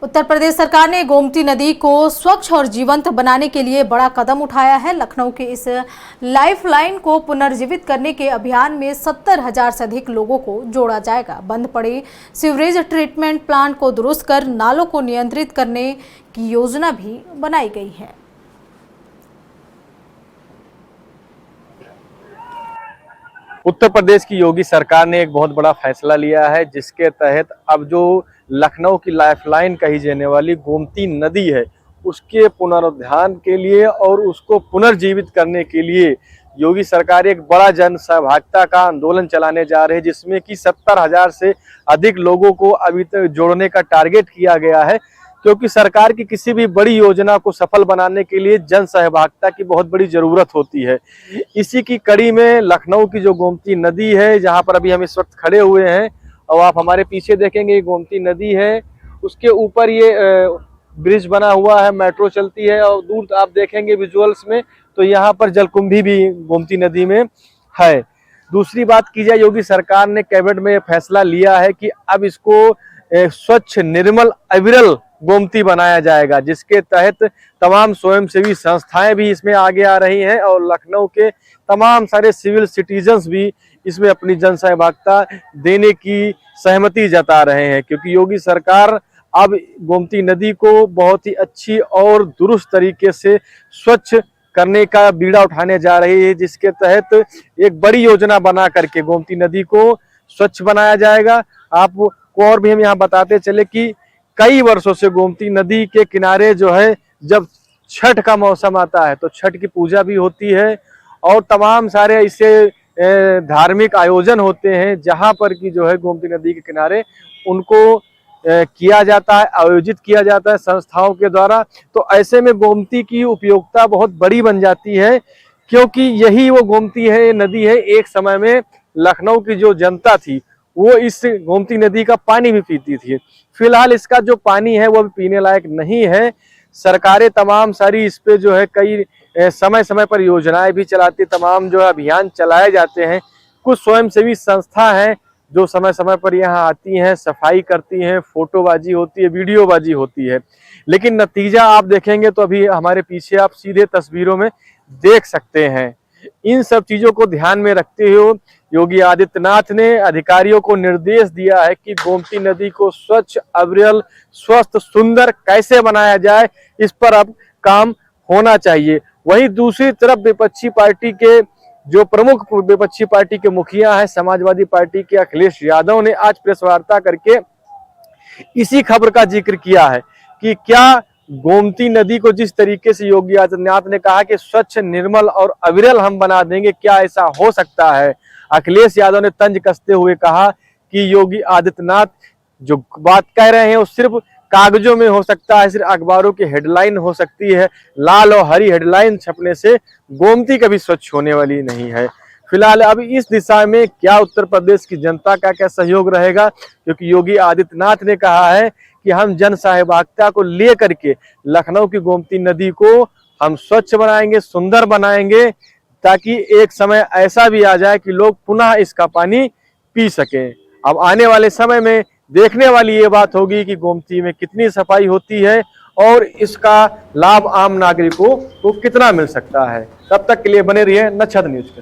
उत्तर प्रदेश सरकार ने गोमती नदी को स्वच्छ और जीवंत बनाने के लिए बड़ा कदम उठाया है। लखनऊ के इस लाइफलाइन को पुनर्जीवित करने के अभियान में 70,000 से अधिक लोगों को जोड़ा जाएगा। बंद पड़े सीवरेज ट्रीटमेंट प्लांट को दुरुस्त कर नालों को नियंत्रित करने की योजना भी बनाई गई है। उत्तर प्रदेश की योगी सरकार ने एक बहुत बड़ा फैसला लिया है, जिसके तहत अब जो लखनऊ की लाइफलाइन कही जाने वाली गोमती नदी है, उसके पुनरुद्धार के लिए और उसको पुनर्जीवित करने के लिए योगी सरकार एक बड़ा जन सहभागिता का आंदोलन चलाने जा रहे हैं, जिसमें कि 70,000 से अधिक लोगों को अभी तक जोड़ने का टारगेट किया गया है। क्योंकि सरकार की किसी भी बड़ी योजना को सफल बनाने के लिए जन सहभागिता की बहुत बड़ी जरूरत होती है। इसी की कड़ी में लखनऊ की जो गोमती नदी है, जहां पर अभी हम इस वक्त खड़े हुए हैं और आप हमारे पीछे देखेंगे ये गोमती नदी है, उसके ऊपर ये ब्रिज बना हुआ है, मेट्रो चलती है और दूर आप देखेंगे विजुअल्स में तो यहाँ पर जलकुंभी भी गोमती नदी में है। दूसरी बात की जाए, योगी सरकार ने कैबिनेट में फैसला लिया है कि अब इसको स्वच्छ निर्मल अविरल गोमती बनाया जाएगा, जिसके तहत तमाम स्वयंसेवी संस्थाएं भी इसमें आगे आ रही हैं और लखनऊ के तमाम सारे सिविल सिटीजन्स भी इसमें अपनी जन सहभागिता देने की सहमति जता रहे हैं। क्योंकि योगी सरकार अब गोमती नदी को बहुत ही अच्छी और दुरुस्त तरीके से स्वच्छ करने का बीड़ा उठाने जा रही है, जिसके तहत एक बड़ी योजना बना करके गोमती नदी को स्वच्छ बनाया जाएगा। आपको और भी हम यहाँ बताते चले कि कई वर्षों से गोमती नदी के किनारे जो है, जब छठ का मौसम आता है तो छठ की पूजा भी होती है और तमाम सारे ऐसे धार्मिक आयोजन होते हैं, जहां पर कि जो है गोमती नदी के किनारे उनको किया जाता है, आयोजित किया जाता है संस्थाओं के द्वारा। तो ऐसे में गोमती की उपयोगिता बहुत बड़ी बन जाती है, क्योंकि यही वो गोमती है, नदी है। एक समय में लखनऊ की जो जनता थी वो इस गोमती नदी का पानी भी पीती थी। फिलहाल इसका जो पानी है वो भी पीने लायक नहीं है। सरकारें तमाम सारी इस पे जो है कई समय समय पर योजनाएं भी चलाती, तमाम जो है अभियान चलाए जाते हैं। कुछ स्वयंसेवी संस्था हैं जो समय समय पर यहाँ आती हैं, सफाई करती हैं, फोटोबाजी होती है, वीडियोबाजी होती है, लेकिन नतीजा आप देखेंगे तो अभी हमारे पीछे आप सीधे तस्वीरों में देख सकते हैं। इन सब चीजों को ध्यान में रखते हुए योगी आदित्यनाथ ने अधिकारियों को निर्देश दिया है कि गोमती नदी को स्वच्छ, अविरल, स्वस्थ, सुंदर कैसे बनाया जाए, इस पर अब काम होना चाहिए। वहीं दूसरी तरफ विपक्षी पार्टी के जो प्रमुख विपक्षी पार्टी के मुखिया हैं, समाजवादी पार्टी के अखिलेश यादव ने आज प्रेस वार्ता करके इसी खबर का जिक्र किया है कि क्या गोमती नदी को जिस तरीके से योगी आदित्यनाथ ने कहा कि स्वच्छ, निर्मल और अविरल हम बना देंगे, क्या ऐसा हो सकता है। अखिलेश यादव ने तंज कसते हुए कहा कि योगी आदित्यनाथ जो बात कह रहे हैं वो सिर्फ कागजों में हो सकता है, सिर्फ अखबारों की हेडलाइन हो सकती है। लाल और हरी हेडलाइन छपने से गोमती कभी स्वच्छ होने वाली नहीं है। फिलहाल अब इस दिशा में क्या उत्तर प्रदेश की जनता का क्या सहयोग रहेगा, क्योंकि योगी आदित्यनाथ ने कहा है कि हम जन सहभागिता को लेकर के लखनऊ की गोमती नदी को हम स्वच्छ बनाएंगे, सुंदर बनाएंगे, ताकि एक समय ऐसा भी आ जाए कि लोग पुनः इसका पानी पी सकें। अब आने वाले समय में देखने वाली ये बात होगी कि गोमती में कितनी सफाई होती है और इसका लाभ आम नागरिकों को कितना मिल सकता है। तब तक के लिए बने रहिए नक्षत्र न्यूज के।